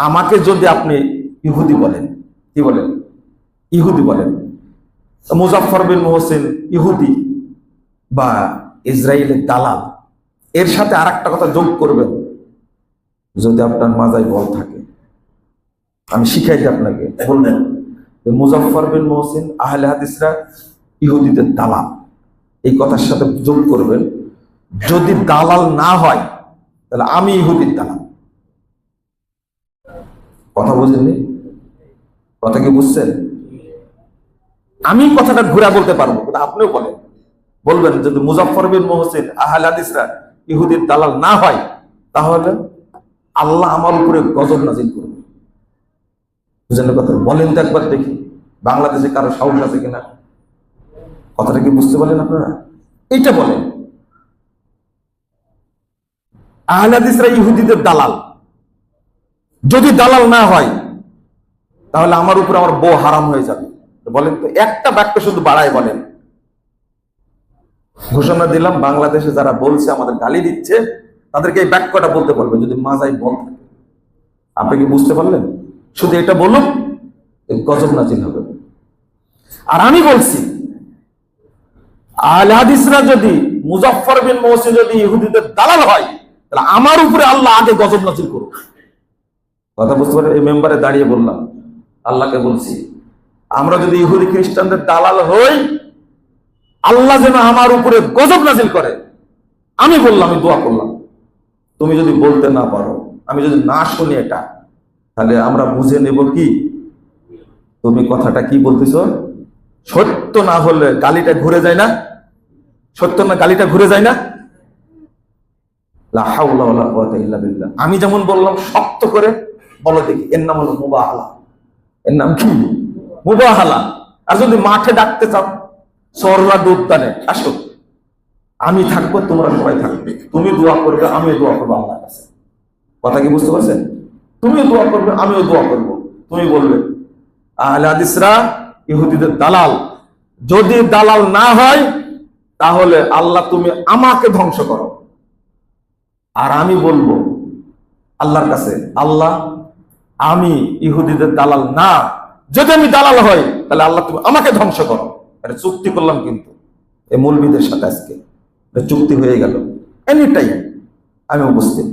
আমাকে যদি আপনি ইহুদি বলেন, কি বলেন? ইহুদি বলেন, মুজাফফর বিন মুহসিন ইহুদি বা ইসরায়েলের দালাল, এর সাথে আর একটা কথা যোগ করবেন, যদি আপনার মাজায় বল থাকে, আমি শিখাই দিই আপনাকে, বলবেন মুজাফফর বিন মুহসিন আহলে হাদিসরা ইহুদিদের দালাল, এই কথার সাথে যোগ করবেন। যদি দালাল না হয় তাহলে আমি ইহুদির দালাল। কথা বুঝেননি? কথা কি বুঝছেন? আমি কথাটা ঘুরে বলতে পারবো, কিন্তু আপনিও বলবেন যদি মুজাফফর বিন মুহসিন আহলে হাদিসরা ইহুদির দালাল না হয়, তাহলে আল্লাহ আমার উপরে গজব নাজিল করবে। বুঝলেন কথা? বলেন তো একবার দেখি, বাংলাদেশে কারো সাহস আছে কিনা? কথাটা কি বুঝতে পারলেন আপনারা? এইটা বলেন, আহলে হাদিসরা ইহুদিদের দালাল। যদি দালাল না হয় তাহলে আমার উপরে আমার বউ হারাম হয়ে যাবে। বলেন তো, একটা বাক্য শুধু বাড়ায় বলেন। ঘোষণা দিলাম, বাংলাদেশে যারা বলছে আমাদের গালি দিচ্ছে, তাদেরকে এই বাক্যটা বলতে বলবেন যদি মাজায় বল থাকে। আপনি কি বুঝতে পারলেন? শুধু এটা বলুন, গজব নাজিল হবে। আর আমি বলছি, আহলে হাদিসরা যদি মুজাফফর বিন মুহসিন যদি ইহুদিদের দালাল হয়, তাহলে আমার উপরে আল্লাহ আগে গজব নাজিল করুক। কথা বুঝতে পারেন? এই মেম্বারে দাঁড়িয়ে বললাম, আল্লাহকে বলছি, আমরা যদি ইহুদি খ্রিস্টানদের দালাল হই, আল্লাহ যেন আমার উপরে গজব নাজিল করে। আমি বললাম, আমি দোয়া করলাম। তুমি যদি বলতে না পারো, আমি যদি না শুনি এটা, তাহলে আমরা বুঝে নেব কি তুমি কথাটা কি বলতেছ সত্য না হলে গালিটা ঘুরে যায় না? সত্য না গালিটা ঘুরে যায় না? লা হাওলা ওয়ালা কুওয়াতা ইল্লা বিল্লাহ। আমি যেমন বললাম শক্ত করে বলো দেখি, এর নাম হলো মুবাহালা। এর নাম কি? মুবাহালা। আর যদি মাঠে ডাকতে চাও, সরলা উদ্যানে আসো, আমি থাকবো, তোমরা সবাই থাকবে, তুমি দোয়া করবে, আমিও দোয়া করবো আল্লাহর কাছে। কথা কি বুঝতে পারছেন? তুমিও দোয়া করবে, আমিও দোয়া করবো। তুমি বলবে আহলে হাদিসরা ইহুদিদের দালাল। যদি দালাল না হয়, তাহলে আল্লাহ তুমি আমাকে ধ্বংস করো। আর আমি বলবো আল্লাহর কাছে, আল্লাহ আমি ইহুদিদের দালাল না, যদি আমি দালাল হই তাহলে আল্লাহ তুমি আমাকে ধ্বংস করো। এটা চুক্তি করলাম কিন্তু এই মৌলবীদের সাথে, আজকে চুক্তি হয়ে গেল। এনি টাইম আমি উপস্থিত।